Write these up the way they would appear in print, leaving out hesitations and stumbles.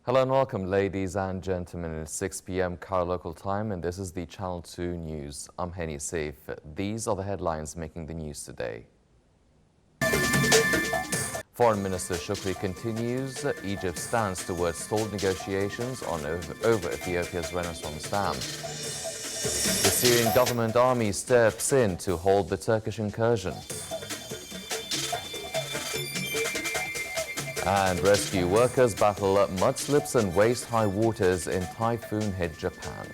Hello and welcome, ladies and gentlemen. It's 6 p.m. Cairo local time, and this is the Channel 2 News. I'm Henny Saif. These are the headlines making the news today. Foreign Minister Shukri continues Egypt's stance towards stalled negotiations on over Ethiopia's Renaissance Dam. The Syrian government army steps in to halt the Turkish incursion. And rescue workers battle mudslips and waist-high waters in typhoon-hit Japan.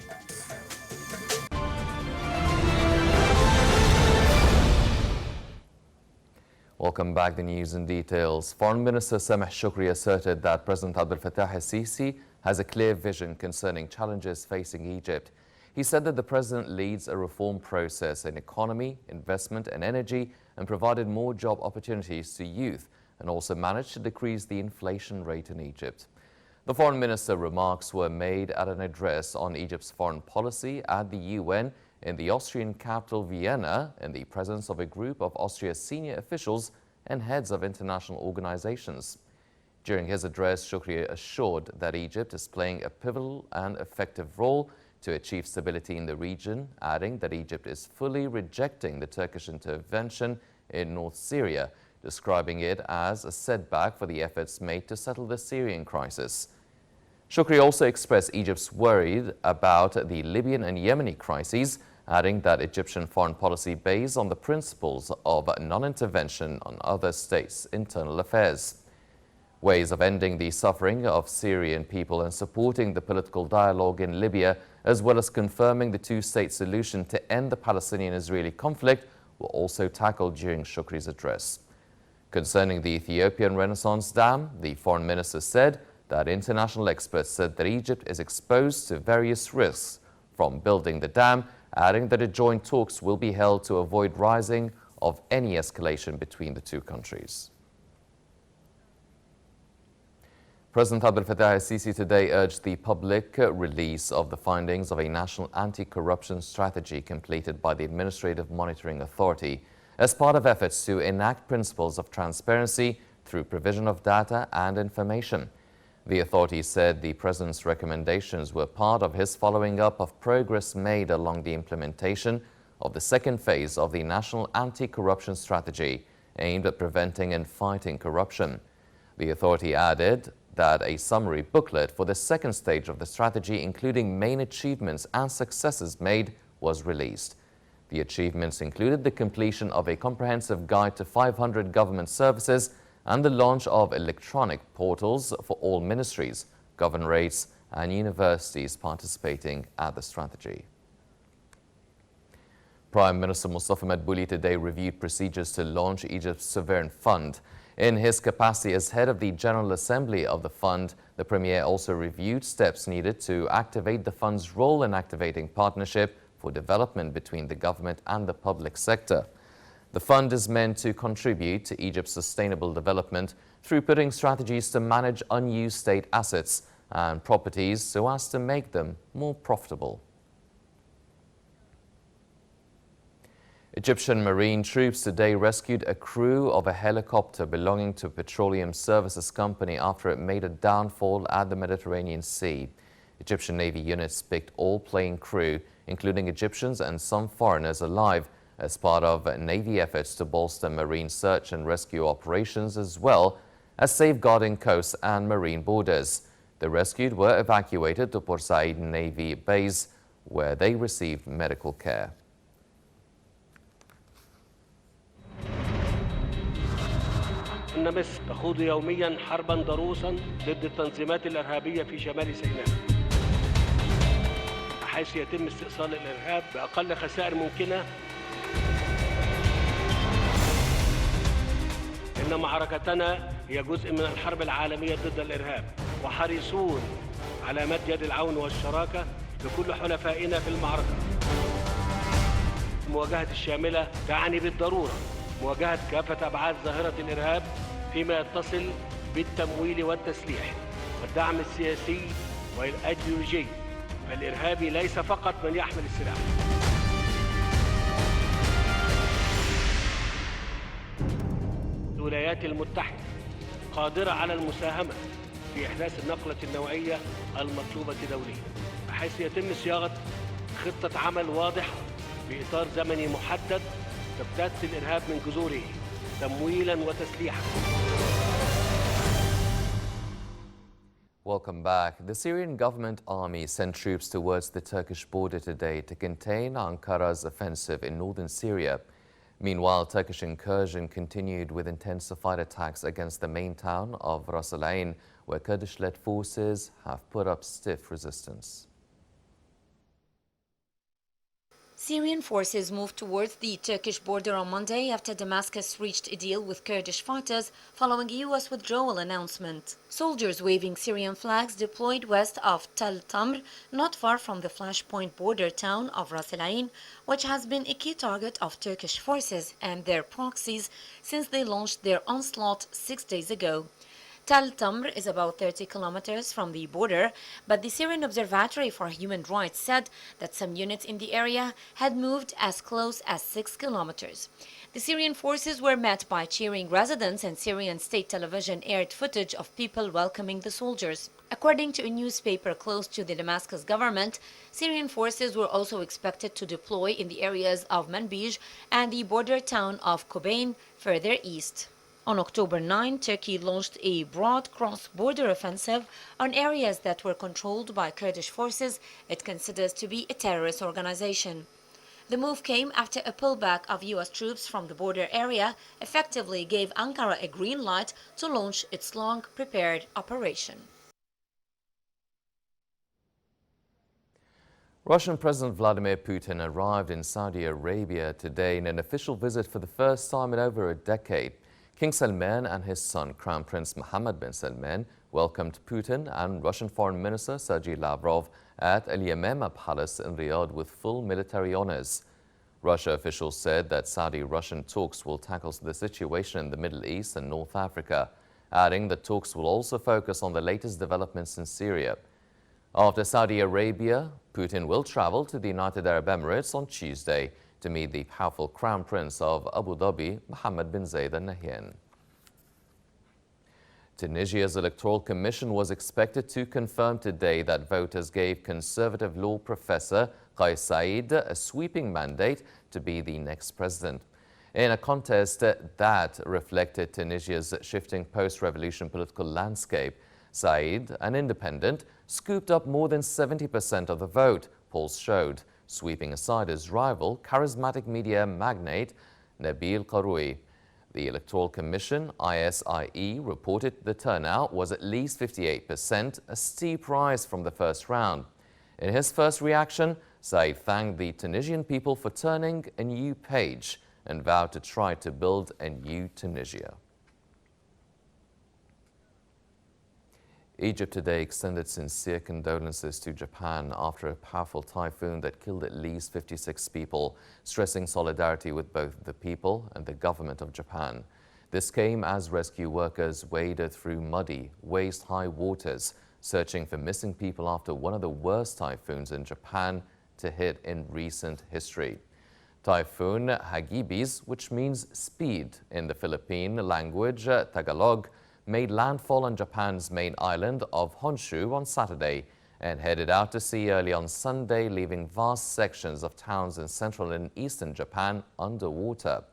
Welcome back. The news in details. Foreign Minister Sameh Shukri asserted that President Abdel Fattah al-Sisi has a clear vision concerning challenges facing Egypt. He said that the president leads a reform process in economy, investment and energy and provided more job opportunities to youth, and also managed to decrease the inflation rate in Egypt. The foreign minister remarks were made at an address on Egypt's foreign policy at the UN in the Austrian capital Vienna in the presence of a group of Austria's senior officials and heads of international organizations. During his address, Shukri assured that Egypt is playing a pivotal and effective role to achieve stability in the region, adding that Egypt is fully rejecting the Turkish intervention in North Syria, describing it as a setback for the efforts made to settle the Syrian crisis. Shukri also expressed Egypt's worried about the Libyan and Yemeni crises, adding that Egyptian foreign policy based on the principles of non-intervention on other states' internal affairs. Ways of ending the suffering of Syrian people and supporting the political dialogue in Libya, as well as confirming the two-state solution to end the Palestinian-Israeli conflict, were also tackled during Shukri's address. Concerning the Ethiopian Renaissance Dam, the foreign minister said that international experts said that Egypt is exposed to various risks from building the dam, adding that joint talks will be held to avoid rising of any escalation between the two countries. President Abdel Fattah al-Sisi today urged the public release of the findings of a national anti-corruption strategy completed by the Administrative Monitoring Authority as part of efforts to enact principles of transparency through provision of data and information. The authority said the president's recommendations were part of his following up of progress made along the implementation of the second phase of the National Anti-Corruption Strategy aimed at preventing and fighting corruption. The authority added that a summary booklet for the second stage of the strategy, including main achievements and successes made, was released. The achievements included the completion of a comprehensive guide to 500 government services and the launch of electronic portals for all ministries, governorates and universities participating at the strategy. Prime Minister Mustafa Madbouli today reviewed procedures to launch Egypt's sovereign fund. In his capacity as head of the General Assembly of the fund, the Premier also reviewed steps needed to activate the fund's role in activating partnership for development between the government and the public sector. The fund is meant to contribute to Egypt's sustainable development through putting strategies to manage unused state assets and properties so as to make them more profitable. Egyptian Marine troops today rescued a crew of a helicopter belonging to a petroleum services company after it made a downfall at the Mediterranean Sea. Egyptian Navy units picked all plane crew, including Egyptians and some foreigners, alive as part of Navy efforts to bolster marine search and rescue operations as well as safeguarding coasts and marine borders. The rescued were evacuated to Port Said Navy base, where they received medical care. إن مصر تخوض يوميا حربا ضروسا ضد التنظيمات الإرهابية في شمال سيناء، حيث يتم استئصال الإرهاب بأقل خسائر ممكنة. إن معركتنا هي جزء من الحرب العالمية ضد الإرهاب، وحريصون على مد يد العون والشراكة لكل حلفائنا في المعركة. المواجهة الشاملة تعني بالضرورة مواجهة كافة أبعاد ظاهرة الإرهاب فيما يتصل بالتمويل والتسليح والدعم السياسي والأيديولوجي، فالإرهابي ليس فقط من يحمل السلاح. الولايات المتحدة قادرة على المساهمة في إحداث النقلة النوعية المطلوبة دوليا، بحيث يتم صياغة خطة عمل واضحة بإطار زمني محدد تبتث الإرهاب من جذوره تمويلا وتسليحا. Welcome back. The Syrian government army sent troops towards the Turkish border today to contain Ankara's offensive in northern Syria. Meanwhile, Turkish incursion continued with intensified attacks against the main town of Ras Al Ain, where Kurdish-led forces have put up stiff resistance. Syrian forces moved towards the Turkish border on Monday after Damascus reached a deal with Kurdish fighters following a U.S. withdrawal announcement. Soldiers waving Syrian flags deployed west of Tal Tamr, not far from the flashpoint border town of Ras Al Ain, which has been a key target of Turkish forces and their proxies since they launched their onslaught 6 days ago. Tal Tamr is about 30 kilometers from the border, but the Syrian Observatory for Human Rights said that some units in the area had moved as close as 6 kilometers. The Syrian forces were met by cheering residents, and Syrian state television aired footage of people welcoming the soldiers. According to a newspaper close to the Damascus government, Syrian forces were also expected to deploy in the areas of Manbij and the border town of Kobane further east. On October 9, Turkey launched a broad cross-border offensive on areas that were controlled by Kurdish forces it considers to be a terrorist organization. The move came after a pullback of U.S. troops from the border area effectively gave Ankara a green light to launch its long-prepared operation. Russian President Vladimir Putin arrived in Saudi Arabia today in an official visit for the first time in over a decade. King Salman and his son, Crown Prince Mohammed bin Salman, welcomed Putin and Russian Foreign Minister Sergei Lavrov at Al Yamama Palace in Riyadh with full military honors. Russia officials said that Saudi-Russian talks will tackle the situation in the Middle East and North Africa, adding that talks will also focus on the latest developments in Syria. After Saudi Arabia, Putin will travel to the United Arab Emirates on Tuesday to meet the powerful Crown Prince of Abu Dhabi, Mohammed bin Zayed Al Nahyan. Tunisia's Electoral Commission was expected to confirm today that voters gave conservative law professor Kais Saied a sweeping mandate to be the next president. In a contest that reflected Tunisia's shifting post-revolution political landscape, Saied, an independent, scooped up more than 70% of the vote, polls showed, sweeping aside his rival, charismatic media magnate Nabil Karoui. The Electoral Commission, ISIE, reported the turnout was at least 58%, a steep rise from the first round. In his first reaction, Said thanked the Tunisian people for turning a new page and vowed to try to build a new Tunisia. Egypt today extended sincere condolences to Japan after a powerful typhoon that killed at least 56 people, stressing solidarity with both the people and the government of Japan. This came as rescue workers waded through muddy, waist-high waters, searching for missing people after one of the worst typhoons in Japan to hit in recent history. Typhoon Hagibis, which means speed in the Philippine language Tagalog, made landfall on Japan's main island of Honshu on Saturday and headed out to sea early on Sunday, leaving vast sections of towns in central and eastern Japan underwater.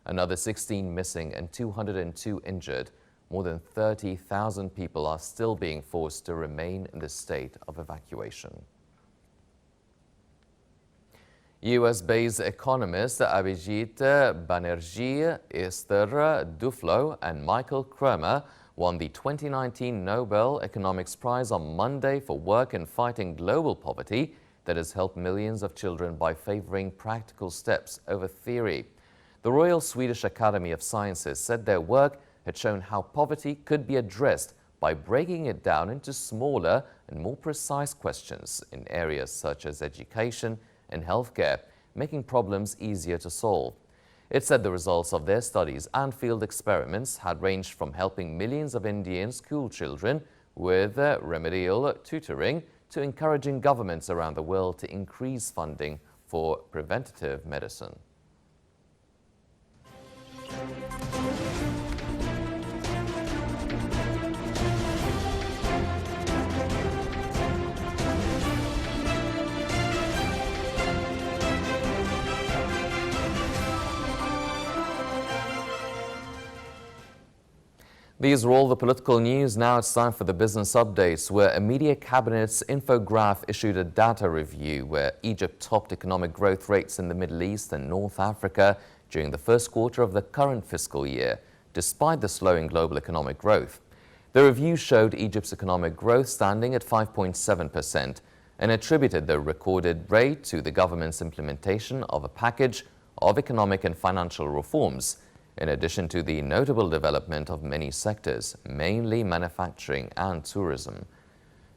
Another 16 missing and 202 injured. More than 30,000 people are still being forced to remain in the state of evacuation. US-based economists Abhijit Banerjee, Esther Duflo, and Michael Kremer won the 2019 Nobel Economics Prize on Monday for work in fighting global poverty that has helped millions of children by favoring practical steps over theory. The Royal Swedish Academy of Sciences said their work had shown how poverty could be addressed by breaking it down into smaller and more precise questions in areas such as education and healthcare, making problems easier to solve. It said the results of their studies and field experiments had ranged from helping millions of Indian school children with remedial tutoring to encouraging governments around the world to increase funding for preventative medicine. These are all the political news. Now it's time for the business updates, where a media cabinet's infograph issued a data review where Egypt topped economic growth rates in the Middle East and North Africa during the first quarter of the current fiscal year, despite the slowing global economic growth. The review showed Egypt's economic growth standing at 5.7% and attributed the recorded rate to the government's implementation of a package of economic and financial reforms, in addition to the notable development of many sectors, mainly manufacturing and tourism.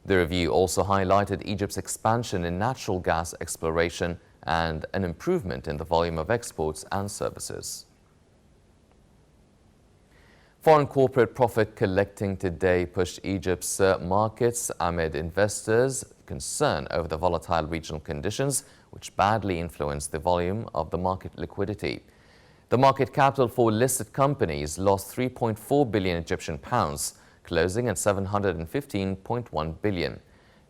The review also highlighted Egypt's expansion in natural gas exploration and an improvement in the volume of exports and services. Foreign corporate profit collecting today pushed Egypt's markets amid investors' concern over the volatile regional conditions, which badly influenced the volume of the market liquidity. The market capital for listed companies lost 3.4 billion Egyptian pounds, closing at 715.1 billion.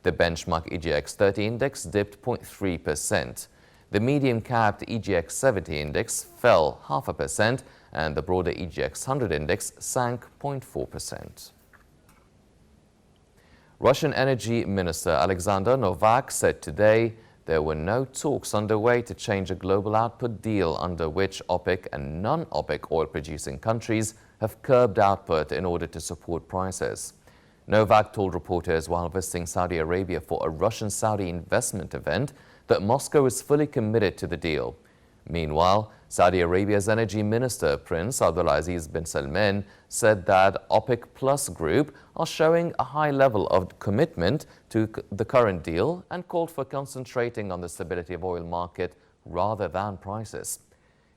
The benchmark EGX 30 index dipped 0.3%. The medium-capped EGX 70 index fell 0.5%, and the broader EGX 100 index sank 0.4%. Russian Energy Minister Alexander Novak said today there were no talks underway to change a global output deal under which OPEC and non-OPEC oil-producing countries have curbed output in order to support prices. Novak told reporters while visiting Saudi Arabia for a Russian-Saudi investment event that Moscow is fully committed to the deal. Meanwhile, Saudi Arabia's energy minister, Prince Abdulaziz bin Salman, said that OPEC Plus group are showing a high level of commitment to the current deal and called for concentrating on the stability of oil market rather than prices.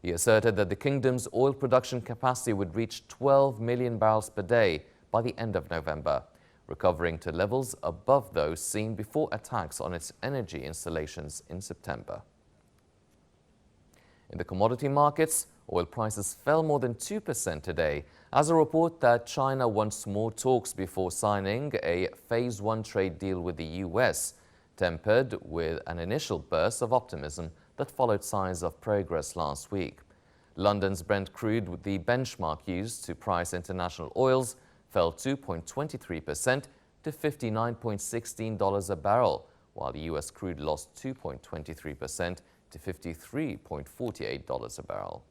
He asserted that the kingdom's oil production capacity would reach 12 million barrels per day by the end of November, recovering to levels above those seen before attacks on its energy installations in September. In the commodity markets, oil prices fell more than 2% today as a report that China wants more talks before signing a Phase 1 trade deal with the US, tempered with an initial burst of optimism that followed signs of progress last week. London's Brent crude, the benchmark used to price international oils, fell 2.23% to $59.16 a barrel, while the US crude lost 2.23% to $53.48 a barrel.